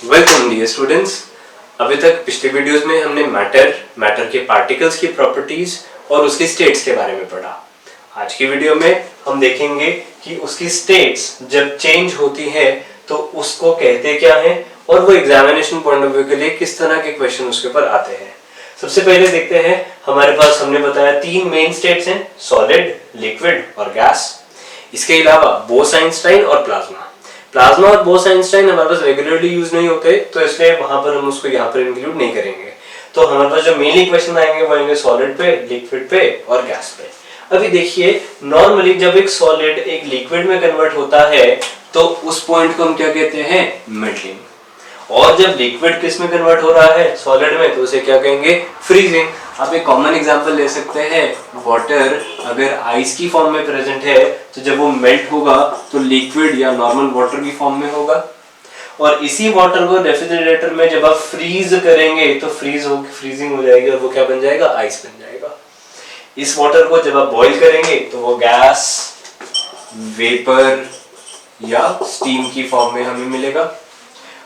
Welcome dear students. अभी तक पिछले वीडियोस में हमने मैटर के पार्टिकल्स की प्रॉपर्टीज और उसकी स्टेट्स के बारे में पढ़ा। आज की वीडियो में हम देखेंगे कि उसकी स्टेट्स जब चेंज होती है तो उसको कहते क्या है और वो एग्जामिनेशन पॉइंट ऑफ व्यू के लिए किस तरह के क्वेश्चन उसके ऊपर आते हैं। सबसे पहले देखते हैं, हमारे पास हमने बताया तीन मेन स्टेट्स हैं, सॉलिड, लिक्विड और गैस। इसके अलावा बोस-आइंस्टाइन और प्लाज्मा और बोस-आइंस्टाइन हमारे पास रेगुलरली यूज नहीं होते, तो इसलिए वहां पर हम उसको यहाँ पर इंक्लूड नहीं करेंगे। तो हमारे पास जो मेनली क्वेश्चन आएंगे वो आएंगे सॉलिड पे, लिक्विड पे और गैस पे। अभी देखिए, नॉर्मली जब एक सॉलिड एक लिक्विड में कन्वर्ट होता है तो उस पॉइंट को हम क्या कहते हैं, मेल्टिंग। और जब लिक्विड किस में कन्वर्ट हो रहा है, सॉलिड में, तो उसे क्या कहेंगे, फ्रीजिंग। आप एक कॉमन एग्जांपल ले सकते हैं, वाटर अगर आइस की फॉर्म में प्रेजेंट है तो जब वो मेल्ट होगा तो लिक्विड या नॉर्मल वाटर की फॉर्म में होगा। और इसी वाटर को रेफ्रिजरेटर में जब आप फ्रीज करेंगे तो फ्रीजिंग हो जाएगी और वो क्या बन जाएगा, आइस बन जाएगा। इस वाटर को जब आप बॉईल करेंगे तो वो गैस, वेपर या स्टीम की फॉर्म में हमें मिलेगा।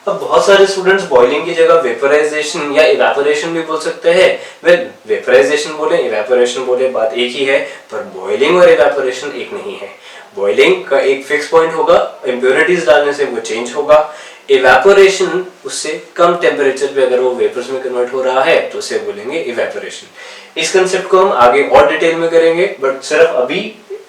अब बहुत सारे स्टूडेंट्स बॉइलिंग की जगह वेपराइजेशन या इवेपोरेशन भी बोल सकते हैं। वेल, वेपराइजेशन बोले, इवेपोरेशन बोले, बात एक ही है, पर बॉइलिंग और इवेपोरेशन एक नहीं है। बॉइलिंग का एक फिक्स पॉइंट होगा, इंप्योरिटीज डालने से वो चेंज होगा। इवेपोरेशन उससे कम टेम्परेचर पे अगर वो वेपर्स में कन्वर्ट हो रहा है तो उसे बोलेंगे इवेपोरेशन। इस कंसेप्ट को हम आगे और डिटेल में करेंगे, बट सिर्फ अभी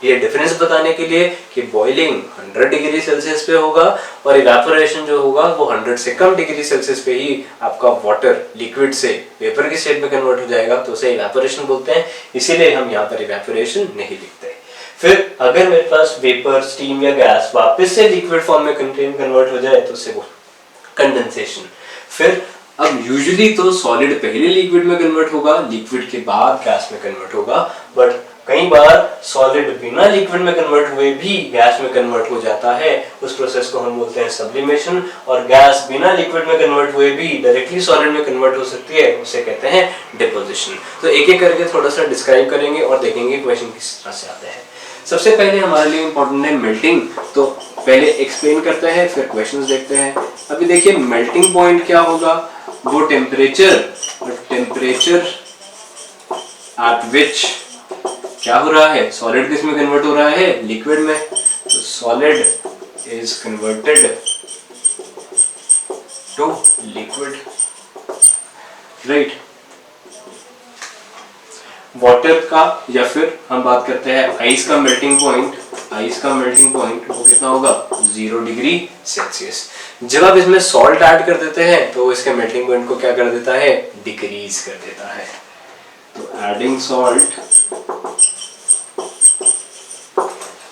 ये डिफरेंस बताने के लिए कि बॉइलिंग 100 डिग्री सेल्सियस पे होगा और इवेपोरेशन जो होगा वो 100 से कम डिग्री सेल्सियस पे ही आपका वाटर लिक्विड से वेपर की स्टेट में कन्वर्ट हो जाएगा, तो उसे इवेपोरेशन बोलते हैं। इसीलिए हम यहाँ पर इवेपोरेशन नहीं लिखते। फिर अगर मेरे पास वेपर, स्टीम या गैस वापस से लिक्विड फॉर्म में कन्वर्ट हो जाए तो उसे वो कंडेंसेशन। फिर अब यूजुअली तो सॉलिड पहले लिक्विड में कन्वर्ट होगा, लिक्विड के बाद गैस में कन्वर्ट होगा, बट कई बार सॉलिड बिना लिक्विड में कन्वर्ट हुए भी गैस में कन्वर्ट हो जाता है। उस प्रोसेस को हम बोलते हैं सब्लिमेशन। और गैस बिना लिक्विड में कन्वर्ट हुए भी डायरेक्टली सॉलिड में कन्वर्ट हो सकती है, उसे कहते हैं डिपोजिशन। तो एक एक करके थोड़ा सा डिस्क्राइब करेंगे और देखेंगे क्वेश्चन किस तरह से आते हैं। सबसे पहले हमारे लिए इंपॉर्टेंट है मेल्टिंग, तो पहले एक्सप्लेन करते हैं फिर क्वेश्चंस देखते हैं। अभी देखिए, मेल्टिंग पॉइंट क्या होगा, वो टेम्परेचर एट विच क्या हो रहा है, सॉलिड किस में कन्वर्ट हो रहा है, लिक्विड में। तो solid is converted to liquid, right. Water का, या फिर हम बात करते हैं आइस का मेल्टिंग पॉइंट। वो कितना होगा, 0 डिग्री सेल्सियस। जब आप इसमें सॉल्ट ऐड कर देते हैं तो इसके मेल्टिंग पॉइंट को क्या कर देता है, डिक्रीज कर देता है। तो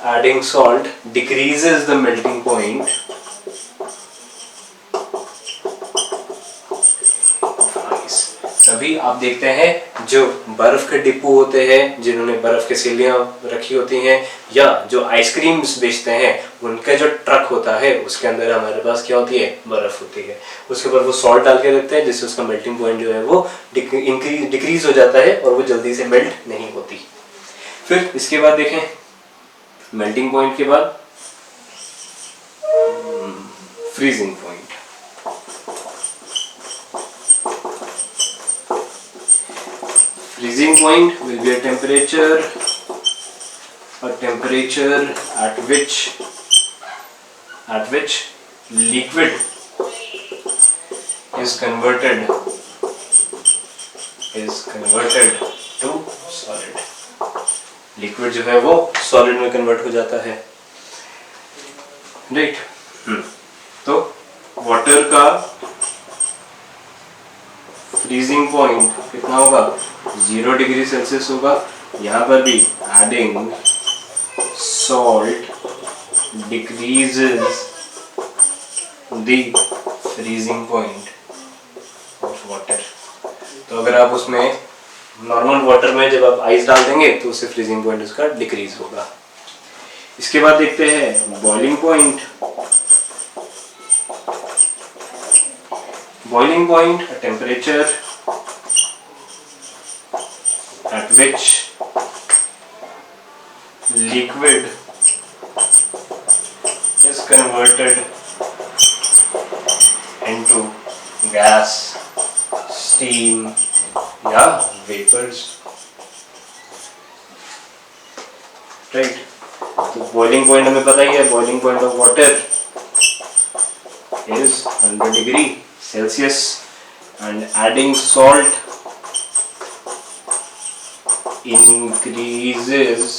adding salt decreases the melting point of ice। तभी आप देखते हैं जो बर्फ के डिपो होते हैं, जिन्होंने बर्फ के सिल्लियां रखी होती हैं, या जो आइसक्रीम्स बेचते हैं, उनका जो ट्रक होता है उसके अंदर हमारे पास क्या होती है, बर्फ होती है। उसके ऊपर वो सॉल्ट डाल के रखते हैं जिससे उसका मेल्टिंग पॉइंट जो है वो डिक्रीज हो जाता है और वो जल्दी से मेल्ट नहीं होती। फिर इसके बाद देखें, मेल्टिंग पॉइंट के बाद freezing point. Freezing point will be a temperature at which liquid is converted to solid। Liquid जो है वो सॉलिड में कन्वर्ट हो जाता है, राइट। तो वाटर का फ्रीजिंग पॉइंट कितना होगा, 0 डिग्री सेल्सियस होगा। यहाँ पर भी adding salt decreases the freezing point of water. तो अगर आप उसमें नॉर्मल वाटर में जब आप आइस डाल देंगे तो उससे फ्रीजिंग पॉइंट उसका डिक्रीज होगा। इसके बाद देखते हैं boiling point. Boiling point, a temperature at which liquid is converted into gas, steam या वेपर्स, राइट। तो बॉइलिंग पॉइंट हमें पता ही है, boiling point of water is 100 degree Celsius and adding salt increases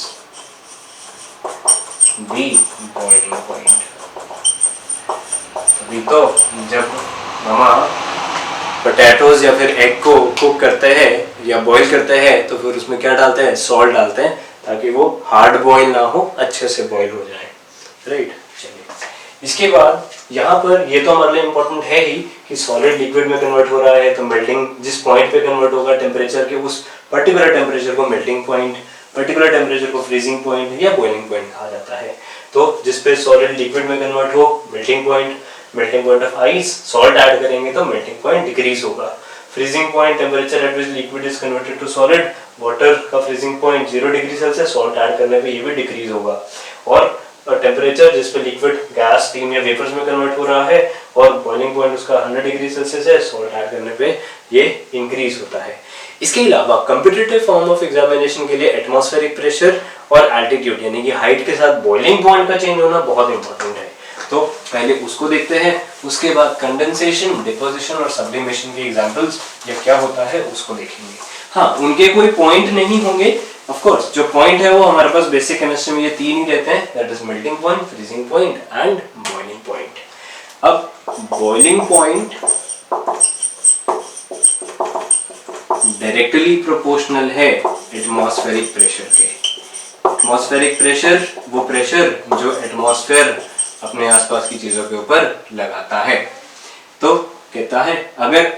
the boiling point। अभी तो जब मामा potatoes या फिर एग को कुक करते हैं या बॉईल करते हैं तो फिर उसमें क्या डालते हैं, सॉल्ट डालते हैं ताकि वो हार्ड बॉईल ना हो, अच्छे से बॉईल हो जाए, राइट। चलिए इसके बाद यहाँ पर ये तो हमारे लिए इम्पोर्टेंट है ही कि सॉलिड लिक्विड में कन्वर्ट हो रहा है, तो मेल्टिंग जिस पॉइंट पे कन्वर्ट होगा टेम्परेचर के, उस पर्टिकुलर टेम्परेचर को मेल्टिंग पॉइंट, पर्टिकुलर टेम्परेचर को फ्रीजिंग पॉइंट या बॉइलिंग पॉइंट कहा जाता है। तो जिस पे सॉलिड लिक्विड में कन्वर्ट हो melting point of ice, salt add करेंगे तो मेल्टिंग पॉइंट डिक्रीज होगा। Freezing point temperature at which liquid is converted to solid, water का freezing point 0 degree Celsius, salt add करने पे ये भी डिक्रीज होगा। और टेम्परेचर जिस पे लिक्विड गैस, स्टीम या वेपर्स में कन्वर्ट हो रहा है और बॉइलिंग पॉइंट उसका 100 डिग्री सेल्सियस है, सॉल्ट ऐड करने पे ये इंक्रीज होता है। इसके अलावा कॉम्पिटिटिव फॉर्म ऑफ एग्जामिनेशन के लिए एटमॉस्फेरिक प्रेशर और एल्टीट्यूड यानी कि हाइट के साथ बॉइलिंग पॉइंट का चेंज होना बहुत इंपॉर्टेंट है। तो पहले उसको देखते हैं, उसके बाद कंडेंसेशन, डिपोजिशन और सब्लिमेशन के एग्जांपल्स या क्या होता है उसको देखेंगे। हाँ, उनके कोई पॉइंट नहीं होंगे, ऑफ कोर्स जो पॉइंट है वो हमारे पास बेसिक केमिस्ट्री में ये 3 ही रहते हैं, that is melting point, freezing point and boiling point. अब बॉइलिंग पॉइंट डायरेक्टली प्रोपोर्शनल है एटमॉस्फेरिक प्रेशर के। एटमॉस्फेरिक प्रेशर वो प्रेशर जो एटमॉस्फेयर अपने आसपास की चीजों के ऊपर लगाता है। तो कहता है अगर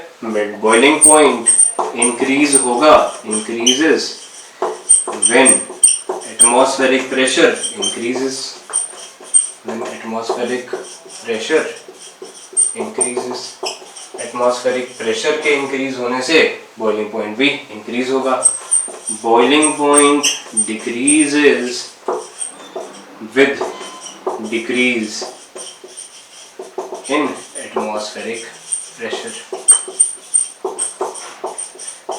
बॉइलिंग पॉइंट इंक्रीज होगा, increases when atmospheric pressure increases, when atmospheric pressure increases, atmospheric pressure के इंक्रीज होने से बॉइलिंग पॉइंट भी इंक्रीज होगा। Boiling point decreases with decrease in atmospheric pressure।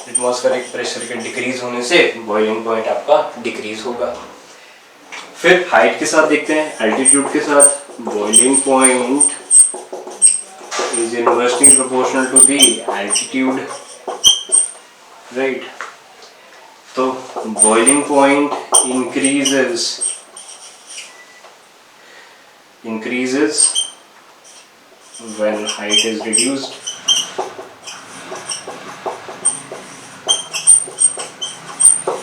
Atmospheric pressure के डिक्रीज होने से बॉइलिंग पॉइंट आपका डिक्रीज होगा। फिर हाइट के साथ देखते हैं, एल्टीट्यूड के साथ boiling point is inversely proportional to the altitude, right. तो boiling point increases when height is reduced,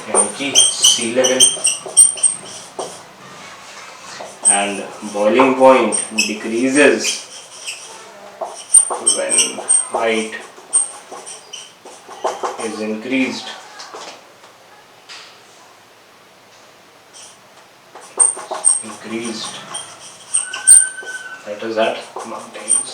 यानी कि sea level, and boiling point decreases when height is increased, that is at mountains,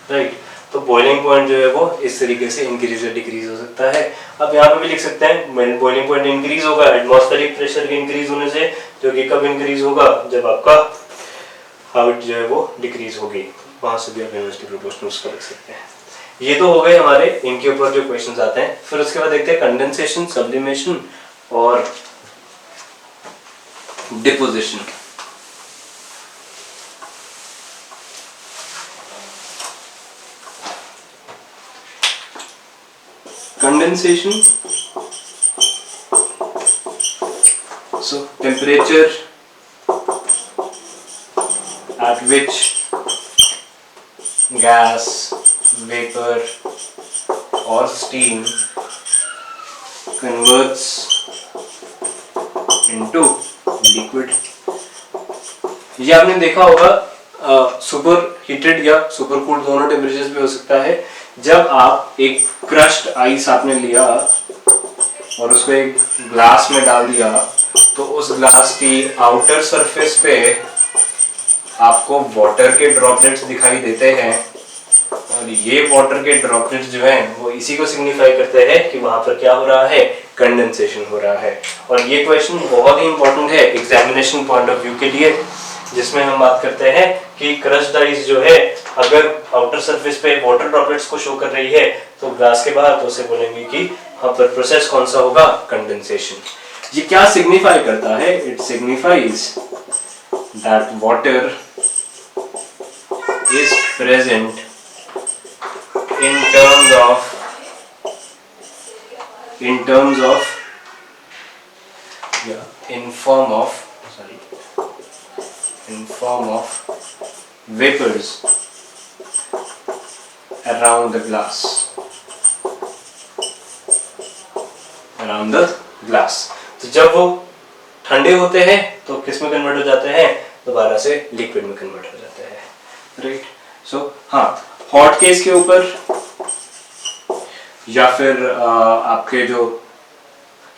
right. तो boiling point जो है वो इस तरीके से इंक्रीज या डिक्रीज हो सकता है। अब यहाँ पे भी लिख सकते हैं बॉइलिंग पॉइंट इंक्रीज होगा एटमॉस्फेरिक प्रेशर के इंक्रीज होने से, जो कि कब इंक्रीज होगा, जब आपका हाइट जो है वो डिक्रीज होगी। वहां से भी आप इनवर्सली प्रोपोर्शनल उसको लिख सकते हैं। ये तो हो गए हमारे इनके ऊपर जो क्वेश्चंस आते हैं। फिर उसके बाद देखते हैं कंडेंसेशन, सब्लिमेशन और deposition. Condensation, so temperature at which gas, vapor or steam converts into liquid। ये आपने देखा होगा सुपर हीटेड या सुपर कूल्ड दोनों टेम्परेचर्स पे हो सकता है। जब आप एक क्रश्ड आइस आपने लिया और उसको एक ग्लास में डाल दिया तो उस ग्लास की आउटर सरफेस पे आपको वाटर के ड्रॉपलेट्स दिखाई देते हैं, और ये वाटर के ड्रॉपलेट्स जो हैं वो इसी को सिग्निफाई करते हैं कि वहां पर क्या हो रहा है, कंडेंसेशन हो रहा है। और ये क्वेश्चन बहुत ही इंपॉर्टेंट है एग्जामिनेशन पॉइंट ऑफ व्यू के लिए। जिसमें हम बात करते हैं कि क्रश्ड आइस जो है अगर आउटर सरफेस पे वाटर ड्रॉपलेट्स को शो कर रही है तो ग्लास के बाहर, तो उसे बोलेंगे कि यहाँ पर प्रोसेस कौन सा होगा, कंडेंसेशन। ये क्या सिग्निफाई करता है, it signifies that water is present in form of vapors around the glass, तो जब वो ठंडे होते हैं तो किस में कन्वर्ट हो जाते हैं, दोबारा से लिक्विड में कन्वर्ट हो जाते हैं, राइट। सो हाँ, हॉट केस के ऊपर या फिर आपके जो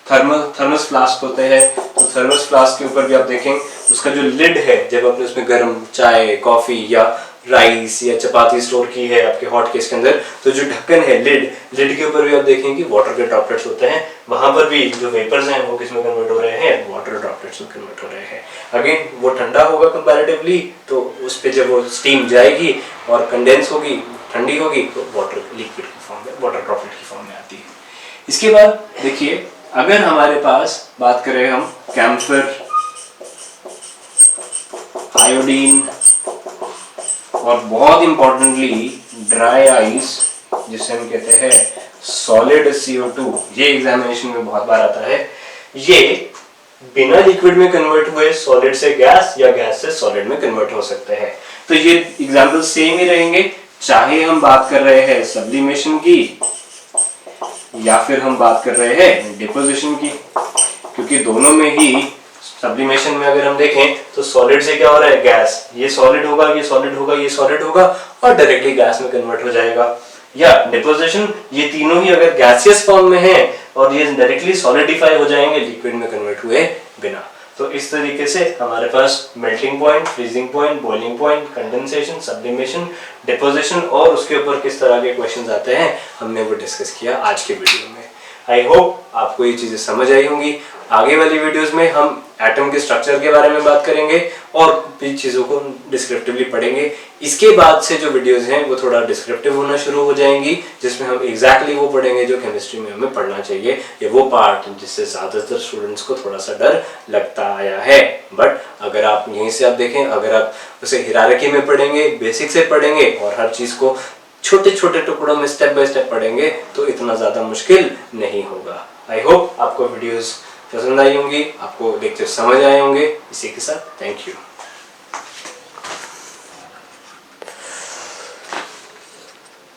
थर्मस फ्लास्क होते हैं, तो थर्मस फ्लास्क के ऊपर भी आप देखें उसका जो लिड है, जब आपने उसमें गर्म चाय, कॉफी या राइस या चपाती स्टोर की है आपके हॉट केस के अंदर, तो जो ढक्कन है, लिड के ऊपर भी आप देखेंगे वाटर के ड्रॉपलेट्स होते हैं, वहां पर भी जो वेपर्स हैं वो किस में कन्वर्ट हो रहे हैं, वाटर ड्रॉपलेट्स में कन्वर्ट हो रहे हैं। अगेन वो ठंडा होगा कंपैरेटिवली, तो उस पे जब वो स्टीम जाएगी और कंडेंस होगी, ठंडी होगी, तो वाटर लिक्विड की फॉर्म में, वाटर ड्रॉपलेट की फॉर्म में आती है। इसके बाद देखिए, अगर हमारे पास बात करें हम कैम्फर, आयोडीन और बहुत इंपॉर्टेंटली ड्राई आइस जिसे हम कहते हैं सॉलिड CO2, ये एग्जामिनेशन में बहुत बार आता है। ये बिना लिक्विड में कन्वर्ट हुए सॉलिड से गैस या गैस से सॉलिड में कन्वर्ट हो सकते हैं। तो ये एग्जाम्पल सेम ही रहेंगे, चाहे हम बात कर रहे हैं सब्लिमेशन की या फिर हम बात कर रहे हैं डिपोजिशन की, क्योंकि दोनों में ही सब्लिमेशन में अगर हम देखें तो सॉलिड से क्या हो रहा है, गैस, ये सॉलिड होगा, ये सॉलिड होगा, ये सॉलिड होगा और डायरेक्टली गैस में कन्वर्ट हो जाएगा। या डिपोजिशन, ये तीनों ही अगर गैसियस फॉर्म में है और ये डायरेक्टली सॉलिडिफाई हो जाएंगे लिक्विड में कन्वर्ट हुए बिना। तो इस तरीके से हमारे पास melting point, freezing point, boiling point, condensation, sublimation, deposition और उसके ऊपर किस तरह के क्वेश्चंस आते हैं, हमने वो डिस्कस किया आज के वीडियो में। आई होप आपको ये चीजें समझ आई होंगी। आगे वाली वीडियोस में हम एटम के स्ट्रक्चर के बारे में बात करेंगे और भी चीजों को डिस्क्रिप्टिवली पढ़ेंगे। इसके बाद से जो वीडियोस हैं वो थोड़ा डिस्क्रिप्टिव होना शुरू हो जाएंगी, जिसमें हम एग्जैक्टली वो पढ़ेंगे जो केमिस्ट्री में हमें पढ़ना चाहिए, ये वो पार्ट जिससे ज्यादातर स्टूडेंट्स को थोड़ा सा डर लगता आया है। बट अगर आप यहीं से आप देखें, अगर आप उसे हिरार्की में पढ़ेंगे, बेसिक से पढ़ेंगे और हर चीज को छोटे छोटे टुकड़ों में स्टेप बाय स्टेप पढ़ेंगे तो इतना ज्यादा मुश्किल नहीं होगा। आई होप आपको वीडियोस पसंद आई होंगी, आपको लेक्चर समझ आए होंगे। इसी के साथ थैंक यू।